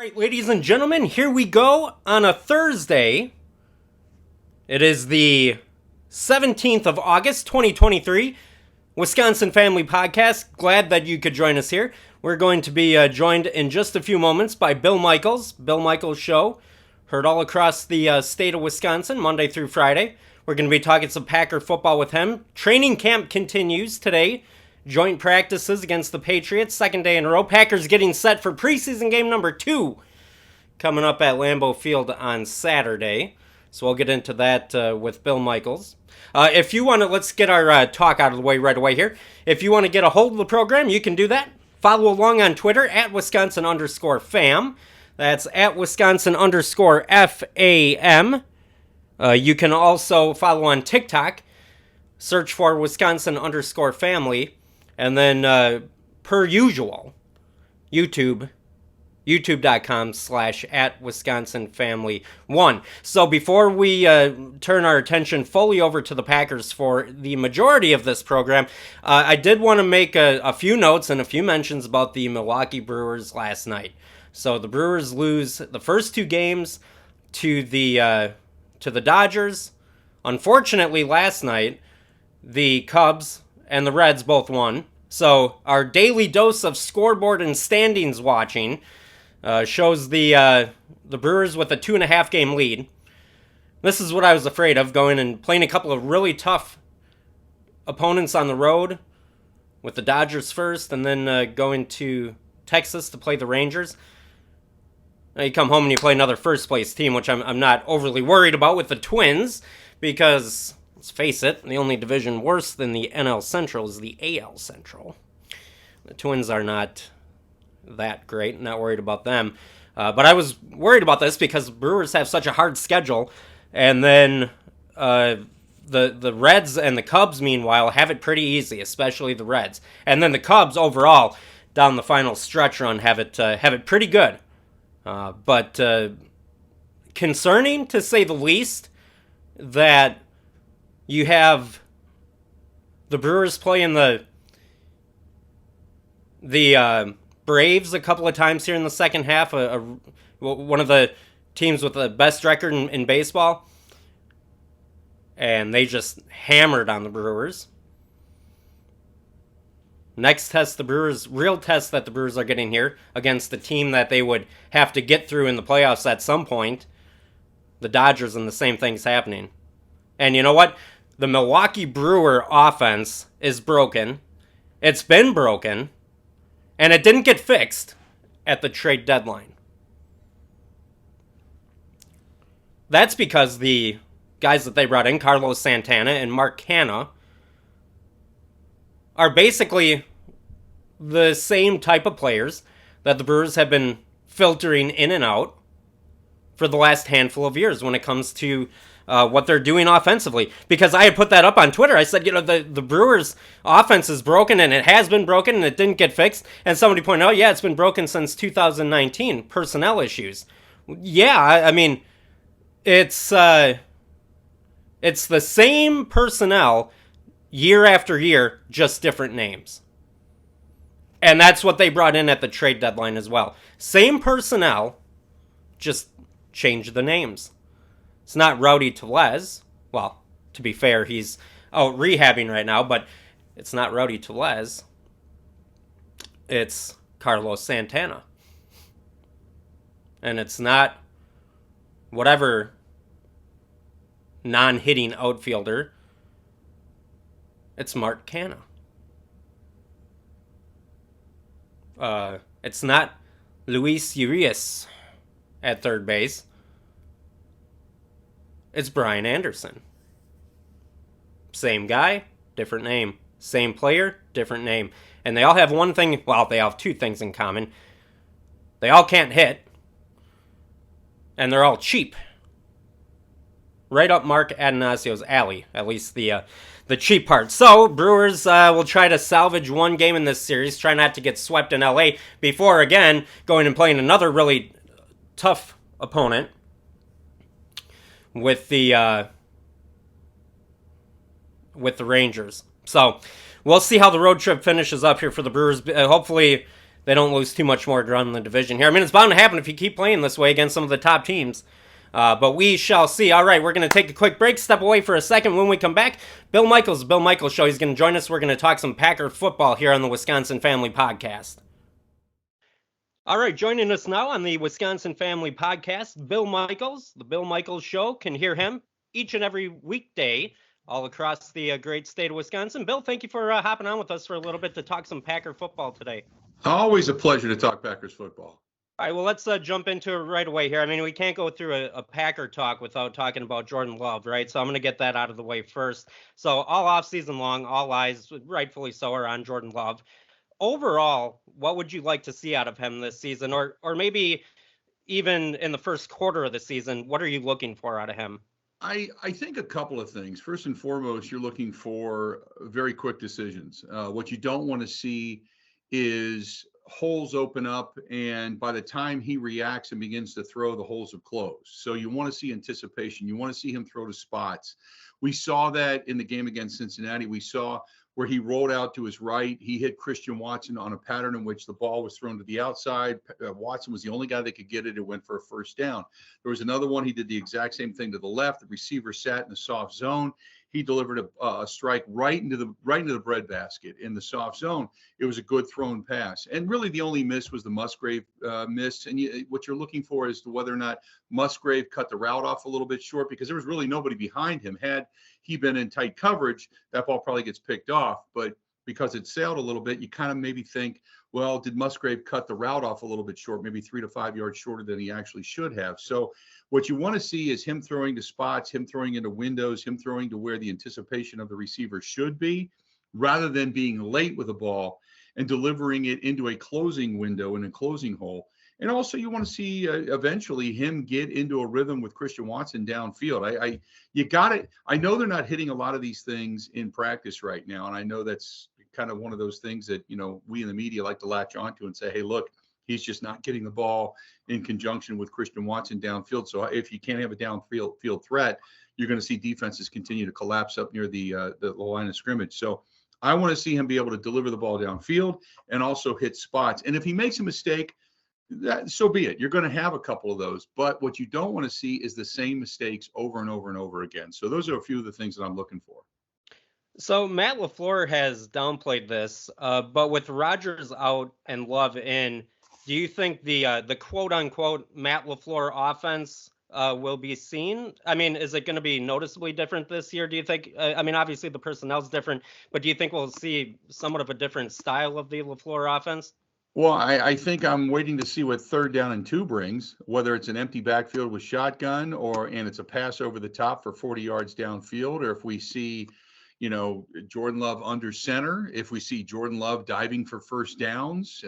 Right, ladies and gentlemen, here we go on a Thursday. It is the 17th of August, 2023. Wisconsin Family Podcast. Glad that you could join us here. We're going to be joined in just a few moments by Bill Michaels. Bill Michaels Show, heard all across the state of Wisconsin, Monday through Friday. We're going to be talking some Packer football with him. Training camp continues today. Joint practices against the Patriots, second day in a row. Packers getting set for preseason game number 2 coming up at Lambeau Field on Saturday. So we'll get into that with Bill Michaels. If you want to, let's get our talk out of the way right away here. If you want to get a hold of the program, you can do that. Follow along on Twitter at Wisconsin_fam. That's at Wisconsin_FAM. You can also follow on TikTok. Search for Wisconsin_family. And then, per usual, youtube.com/at WisconsinFamily1. So before we turn our attention fully over to the Packers for the majority of this program, I did want to make a few notes and a few mentions about the Milwaukee Brewers last night. So the Brewers lose the first 2 games to the Dodgers. Unfortunately, last night, the Cubs and the Reds both won. So our daily dose of scoreboard and standings watching shows the Brewers with a 2.5 game lead. This is what I was afraid of, going and playing a couple of really tough opponents on the road with the Dodgers first, and then going to Texas to play the Rangers. Now you come home and you play another first place team, which I'm not overly worried about with the Twins, because let's face it, the only division worse than the NL Central is the AL Central. The Twins are not that great, not worried about them. But I was worried about this because the Brewers have such a hard schedule, and then the Reds and the Cubs, meanwhile, have it pretty easy, especially the Reds. And then the Cubs, overall, down the final stretch run, have it pretty good. But concerning, to say the least, that you have the Brewers playing the Braves a couple of times here in the second half, one of the teams with the best record in baseball, and they just hammered on the Brewers. Next test, real test that the Brewers are getting here against the team that they would have to get through in the playoffs at some point, the Dodgers, and the same thing's happening. And you know what? The Milwaukee Brewer offense is broken. It's been broken. And it didn't get fixed at the trade deadline. That's because the guys that they brought in, Carlos Santana and Mark Canha, are basically the same type of players that the Brewers have been filtering in and out for the last handful of years when it comes to what they're doing offensively. Because I had put that up on Twitter. I said, the Brewers' offense is broken, and it has been broken, and it didn't get fixed. And somebody pointed out, it's been broken since 2019, personnel issues. Yeah, I mean, it's the same personnel year after year, just different names. And that's what they brought in at the trade deadline as well. Same personnel, just change the names. It's not Rowdy Tellez. Well, to be fair, he's out rehabbing right now, but it's not Rowdy Tellez. It's Carlos Santana. And it's not whatever non-hitting outfielder. It's Mark Canha. It's not Luis Urias at third base. It's Brian Anderson. Same guy, different name. Same player, different name. And they all have one thing, well, they all have 2 things in common. They all can't hit. And they're all cheap. Right up Mark Adanasio's alley, at least the cheap part. So, Brewers will try to salvage one game in this series, try not to get swept in LA before, again, going and playing another really tough opponent with the Rangers. So, we'll see how the road trip finishes up here for the Brewers. Hopefully, they don't lose too much more ground in the division here. I mean, it's bound to happen if you keep playing this way against some of the top teams. But we shall see. All right, we're going to take a quick break, step away for a second. When we come back, Bill Michaels, Bill Michaels Show. He's going to join us. We're going to talk some Packer football here on the Wisconsin Family Podcast. All right, joining us now on the Wisconsin Family Podcast, Bill Michaels, the Bill Michaels Show. Can hear him each and every weekday all across the great state of Wisconsin. Bill, thank you for hopping on with us for a little bit to talk some Packer football today. Always a pleasure to talk Packers football. All right, well, let's jump into it right away here. I mean, we can't go through a Packer talk without talking about Jordan Love, right? So I'm going to get that out of the way first. So all offseason long, all eyes, rightfully so, are on Jordan Love. Overall, what would you like to see out of him this season? Or maybe even in the first quarter of the season, what are you looking for out of him? I think a couple of things. First and foremost, you're looking for very quick decisions. What you don't want to see is holes open up, and by the time he reacts and begins to throw, the holes have closed. So you want to see anticipation. You want to see him throw to spots. We saw that in the game against Cincinnati. We saw where he rolled out to his right. He hit Christian Watson on a pattern in which the ball was thrown to the outside. Watson was the only guy that could get it. It went for a first down. There was another one. He did the exact same thing to the left. The receiver sat in the soft zone. He delivered a strike right into the breadbasket in the soft zone. It was a good thrown pass. And really the only miss was the Musgrave miss. And what you're looking for is to whether or not Musgrave cut the route off a little bit short, because there was really nobody behind him. Had he been in tight coverage, that ball probably gets picked off. But because it sailed a little bit, you kind of maybe think, well, did Musgrave cut the route off a little bit short, maybe 3 to 5 yards shorter than he actually should have? So what you want to see is him throwing to spots, him throwing into windows, him throwing to where the anticipation of the receiver should be, rather than being late with the ball and delivering it into a closing window and a closing hole. And also you want to see eventually him get into a rhythm with Christian Watson downfield. You got it. I know they're not hitting a lot of these things in practice right now. And I know that's kind of one of those things that, we in the media like to latch onto and say, hey, look, he's just not getting the ball in conjunction with Christian Watson downfield. So if you can't have a downfield threat, you're going to see defenses continue to collapse up near the line of scrimmage. So I want to see him be able to deliver the ball downfield and also hit spots. And if he makes a mistake, so be it. You're going to have a couple of those. But what you don't want to see is the same mistakes over and over and over again. So those are a few of the things that I'm looking for. So Matt LaFleur has downplayed this, but with Rodgers out and Love in, do you think the quote-unquote Matt LaFleur offense will be seen? I mean, is it going to be noticeably different this year, do you think? I mean, obviously the personnel's different, but do you think we'll see somewhat of a different style of the LaFleur offense? Well, I think I'm waiting to see what 3rd down and 2 brings, whether it's an empty backfield with shotgun and it's a pass over the top for 40 yards downfield, or if we see Jordan Love under center, if we see Jordan Love diving for first downs,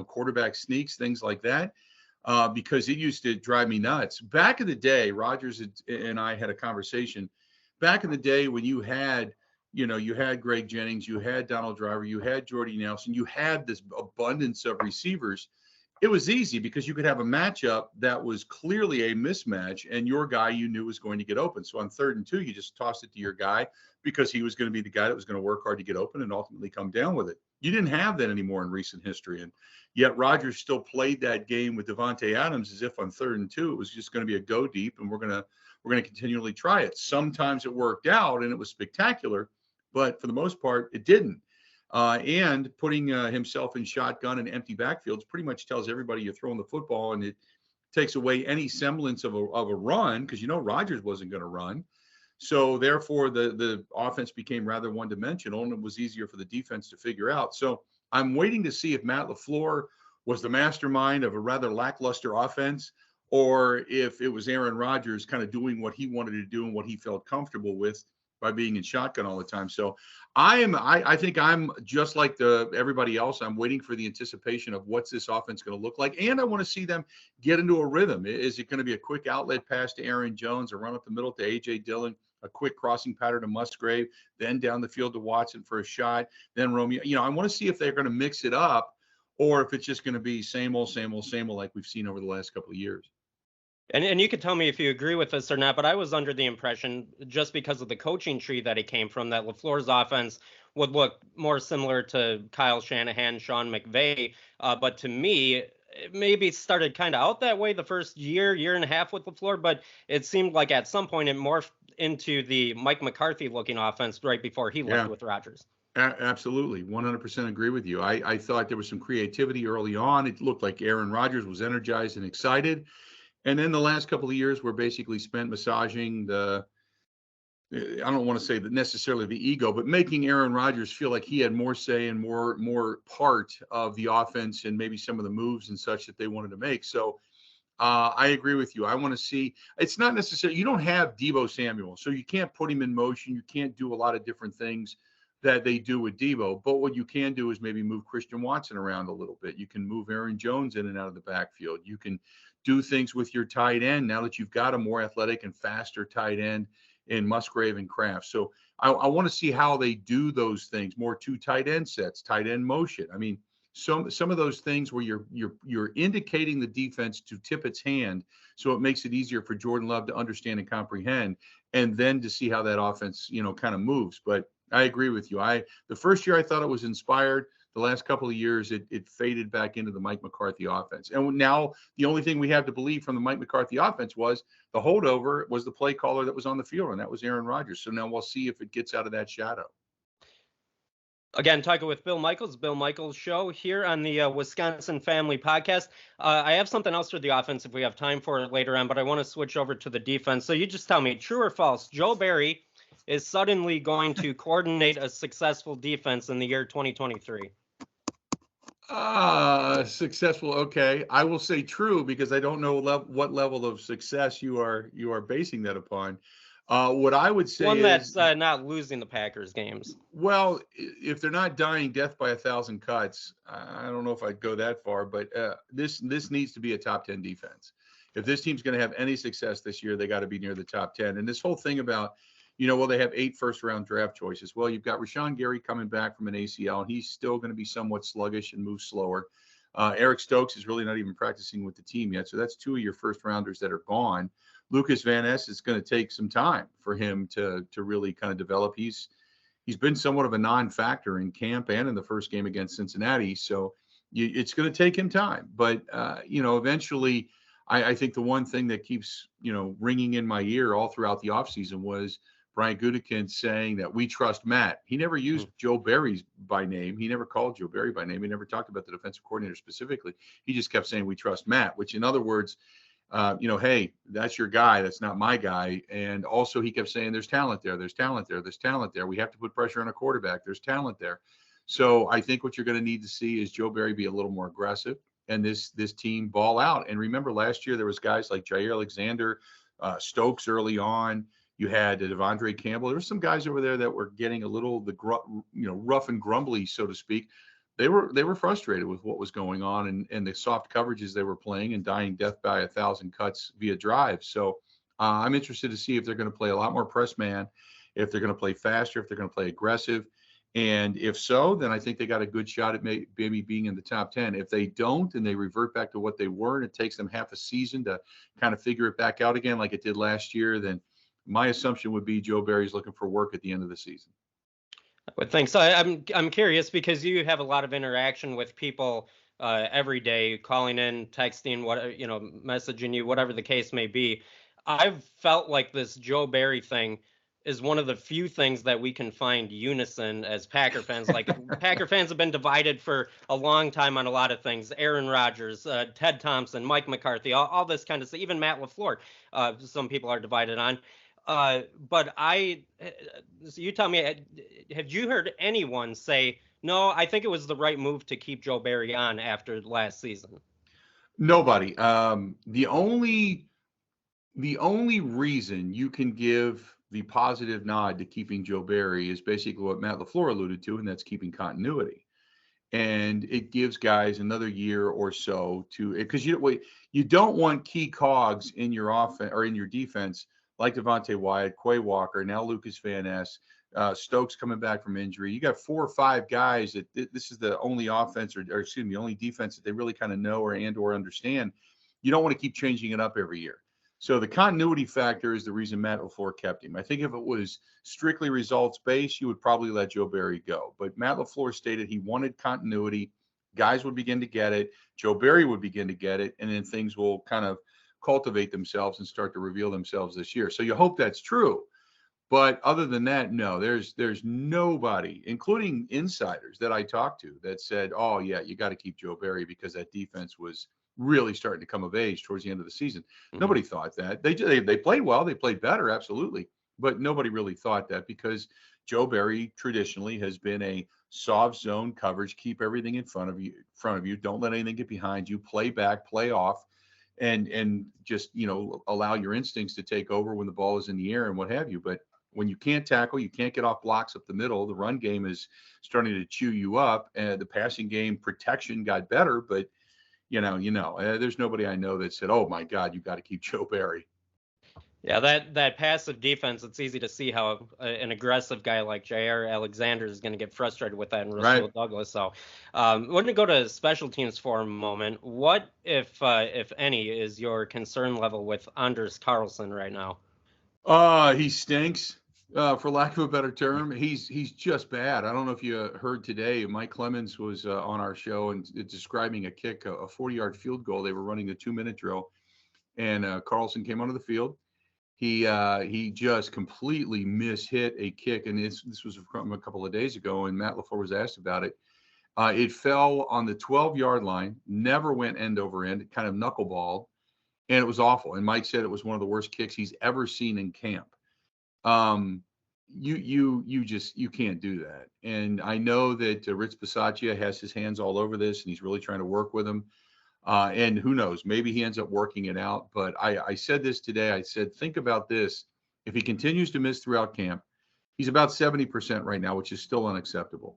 quarterback sneaks, things like that, because it used to drive me nuts. Back in the day, Rodgers and I had a conversation. Back in the day when you had Greg Jennings, you had Donald Driver, you had Jordy Nelson, you had this abundance of receivers. It was easy because you could have a matchup that was clearly a mismatch and your guy you knew was going to get open. So on 3rd and 2, you just tossed it to your guy because he was going to be the guy that was going to work hard to get open and ultimately come down with it. You didn't have that anymore in recent history. And yet Rodgers still played that game with Devontae Adams as if on 3rd and 2, it was just going to be a go deep and we're going to continually try it. Sometimes it worked out and it was spectacular, but for the most part, it didn't. And putting himself in shotgun and empty backfields pretty much tells everybody you're throwing the football, and it takes away any semblance of a run because Rodgers wasn't going to run. So therefore, the offense became rather one-dimensional, and it was easier for the defense to figure out. So I'm waiting to see if Matt LaFleur was the mastermind of a rather lackluster offense, or if it was Aaron Rodgers kind of doing what he wanted to do and what he felt comfortable with by being in shotgun all the time. So I think I'm just like everybody else. I'm waiting for the anticipation of what's this offense going to look like. And I want to see them get into a rhythm. Is it going to be a quick outlet pass to Aaron Jones, a run up the middle to A.J. Dillon, a quick crossing pattern to Musgrave, then down the field to Watson for a shot, then Romeo? I want to see if they're going to mix it up or if it's just going to be same old like we've seen over the last couple of years. And you can tell me if you agree with this or not, but I was under the impression, just because of the coaching tree that he came from, that LaFleur's offense would look more similar to Kyle Shanahan, Sean McVay. But to me, it maybe started kind of out that way the first year and a half with LaFleur, but it seemed like at some point it morphed into the Mike McCarthy looking offense right before he left Yeah. with Rodgers. Absolutely, 100% agree with you. I thought there was some creativity early on. It looked like Aaron Rodgers was energized and excited. And then the last couple of years were basically spent massaging I don't want to say that necessarily the ego, but making Aaron Rodgers feel like he had more say and more part of the offense and maybe some of the moves and such that they wanted to make. So I agree with you. I want to see. It's not necessarily you don't have Debo Samuel, so you can't put him in motion. You can't do a lot of different things that they do with Debo. But what you can do is maybe move Christian Watson around a little bit. You can move Aaron Jones in and out of the backfield. You can do things with your tight end now that you've got a more athletic and faster tight end in Musgrave and Kraft. So I want to see how they do those things. More two tight end sets, tight end motion. I mean, some of those things where you're indicating the defense to tip its hand, so it makes it easier for Jordan Love to understand and comprehend, and then to see how that offense kind of moves. But I agree with you. The first year I thought it was inspired. The last couple of years it faded back into the Mike McCarthy offense, and now the only thing we have to believe from the Mike McCarthy offense was the holdover was the play caller that was on the field, and that was Aaron Rodgers. So now we'll see if it gets out of that shadow. Again, talking with Bill Michaels show here on the Wisconsin Family Podcast. I have something else for the offense if we have time for it later on, but I want to switch over to the defense. So you just tell me, true or false, Joe Barry is suddenly going to coordinate a successful defense in the year 2023? Successful. Okay, I will say true because I don't know what level of success you are basing that upon. What I would say One is, that's not losing the Packers games. well, if they're not dying death by 1,000 cuts, I don't know if I'd go that far, but this needs to be a top 10 defense. If this team's going to have any success this year, they got to be near the top 10. And this whole thing about, well, they have 8 first-round draft choices. Well, you've got Rashawn Gary coming back from an ACL, and he's still going to be somewhat sluggish and move slower. Eric Stokes is really not even practicing with the team yet, so that's 2 of your first-rounders that are gone. Lucas Van Ness, is going to take some time for him to really kind of develop. He's been somewhat of a non-factor in camp and in the first game against Cincinnati, so it's going to take him time. But eventually, I think the one thing that keeps ringing in my ear all throughout the offseason was Brian Gutekunst saying that we trust Matt. He never used Joe Barry by name. He never called Joe Barry by name. He never talked about the defensive coordinator specifically. He just kept saying we trust Matt, which in other words, hey, that's your guy. That's not my guy. And also he kept saying there's talent there. There's talent there. There's talent there. We have to put pressure on a quarterback. There's talent there. So I think what you're going to need to see is Joe Barry be a little more aggressive and this team ball out. And remember last year there was guys like Jair Alexander, Stokes early on. You had Devondre Campbell. There were some guys over there that were getting a little rough and grumbly, so to speak. They were frustrated with what was going on and the soft coverages they were playing and dying death by 1,000 cuts via drive. So I'm interested to see if they're going to play a lot more press man, if they're going to play faster, if they're going to play aggressive. And if so, then I think they got a good shot at maybe being in the top 10. If they don't and they revert back to what they were and it takes them half a season to kind of figure it back out again like it did last year, then my assumption would be Joe Barry's looking for work at the end of the season. I would think so. I'm curious because you have a lot of interaction with people every day, calling in, texting, messaging you, whatever the case may be. I've felt like this Joe Barry thing is one of the few things that we can find unison as Packer fans. Like Packer fans have been divided for a long time on a lot of things. Aaron Rodgers, Ted Thompson, Mike McCarthy, all this kind of stuff. Even Matt LaFleur, some people are divided on. But so you tell me, have you heard anyone say, no, I think it was the right move to keep Joe Barry on after last season? Nobody. The only reason you can give the positive nod to keeping Joe Barry is basically what Matt LaFleur alluded to, and that's keeping continuity. And it gives guys another year or so to, because you don't want key cogs in your offense or in your defense like Devontae Wyatt, Quay Walker, now Lucas Van Ness, Stokes coming back from injury. You got 4 or 5 guys that this is the only offense or excuse me, the only defense that they really kind of know or understand. You don't want to keep changing it up every year. So the continuity factor is the reason Matt LaFleur kept him. I think if it was strictly results based, you would probably let Joe Barry go. But Matt LaFleur stated he wanted continuity. Guys would begin to get it. Joe Barry would begin to get it, and then things will kind of cultivate themselves and start to reveal themselves this year. So you hope that's true. But other than that, no, there's nobody, including insiders that I talked to, that said, "Oh yeah, you got to keep Joe Barry because that defense was really starting to come of age towards the end of the season." Mhm. Nobody thought that. They played well, they played better, absolutely, but nobody really thought that because Joe Barry traditionally has been a soft zone coverage, keep everything in front of you, don't let anything get behind you, play back, play off, and just allow your instincts to take over when the ball is in the air and what have you. But when you can't tackle, you can't get off blocks up the middle. The run game is starting to chew you up, and the passing game protection got better. But there's nobody I know that said, "Oh my God, you got to keep Joe Barry." Yeah, that passive defense, it's easy to see how an aggressive guy like Jair Alexander is going to get frustrated with that, and Right. Rasul Douglas. So, we're going to go to special teams for a moment. What, if any, is your concern level with Anders Carlson right now? He stinks. For lack of a better term, he's just bad. I don't know if you heard today. Mike Clemens was on our show and describing a kick, a 40-yard field goal. They were running the 2-minute drill, and Carlson came onto the field. He just completely mishit a kick, and this was from a couple of days ago. And Matt LaFleur was asked about it. It fell on the 12-yard line, never went end over end, kind of knuckleball, and it was awful. And Mike said it was one of the worst kicks he's ever seen in camp. You can't do that. And I know that Rich Bisaccia has his hands all over this, and he's really trying to work with him. And who knows, maybe he ends up working it out. But I said this today. I said, think about this. If he continues to miss throughout camp, he's about 70% right now, which is still unacceptable.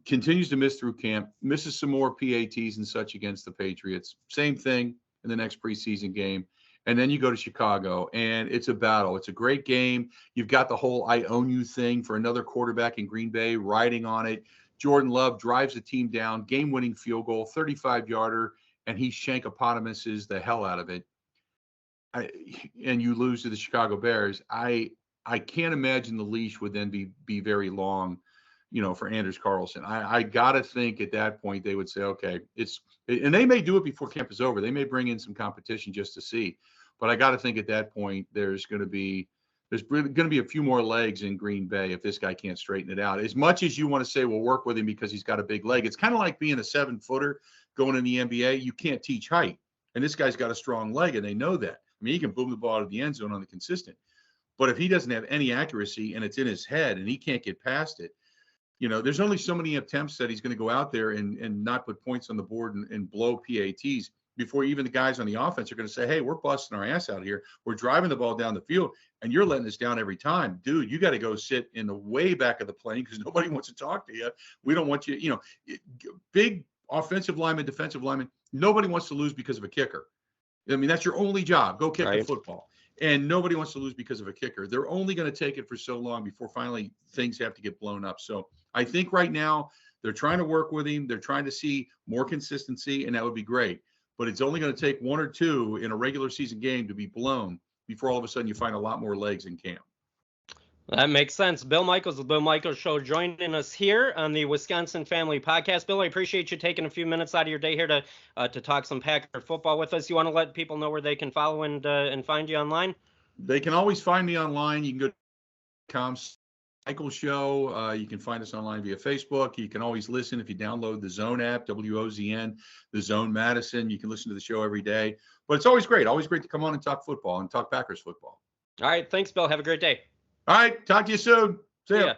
Continues to miss through camp, misses some more PATs and such against the Patriots. Same thing in the next preseason game. And then you go to Chicago, and it's a battle. It's a great game. You've got the whole "I own you" thing for another quarterback in Green Bay riding on it. Jordan Love drives the team down, game-winning field goal, 35-yarder, and he shankopotamuses the hell out of it. And you lose to the Chicago Bears. I can't imagine the leash would then be very long, for Anders Carlson. I got to think at that point they would say, okay, and they may do it before camp is over. They may bring in some competition just to see. But I got to think at that point there's going to be a few more legs in Green Bay if this guy can't straighten it out. As much as you want to say, well, work with him because he's got a big leg. It's kind of like being a 7-footer going in the NBA. You can't teach height. And this guy's got a strong leg, and they know that. I mean, he can boom the ball out of the end zone on the consistent. But if he doesn't have any accuracy and it's in his head and he can't get past it, there's only so many attempts that he's going to go out there and not put points on the board and blow PATs before even the guys on the offense are going to say, hey, we're busting our ass out here. We're driving the ball down the field, and you're letting us down every time. Dude, you got to go sit in the way back of the plane because nobody wants to talk to you. We don't want you, big offensive lineman, defensive lineman, nobody wants to lose because of a kicker. I mean, that's your only job. Go kick the football. And nobody wants to lose because of a kicker. They're only going to take it for so long before finally things have to get blown up. So I think right now they're trying to work with him. They're trying to see more consistency, and that would be great. But it's only going to take one or two in a regular season game to be blown before all of a sudden you find a lot more legs in camp. That makes sense. Bill Michaels, the Bill Michaels Show, joining us here on the Wisconsin Family Podcast. Bill, I appreciate you taking a few minutes out of your day here to talk some Packer football with us. You want to let people know where they can follow and find you online? They can always find me online. You can go to .com Michael Show. You can find us online via Facebook. You can always listen if you download the Zone app, WOZN, the Zone Madison. You can listen to the show every day. But it's always great to come on and talk football and talk Packers football. All right. Thanks, Bill. Have a great day. All right. Talk to you soon. See ya.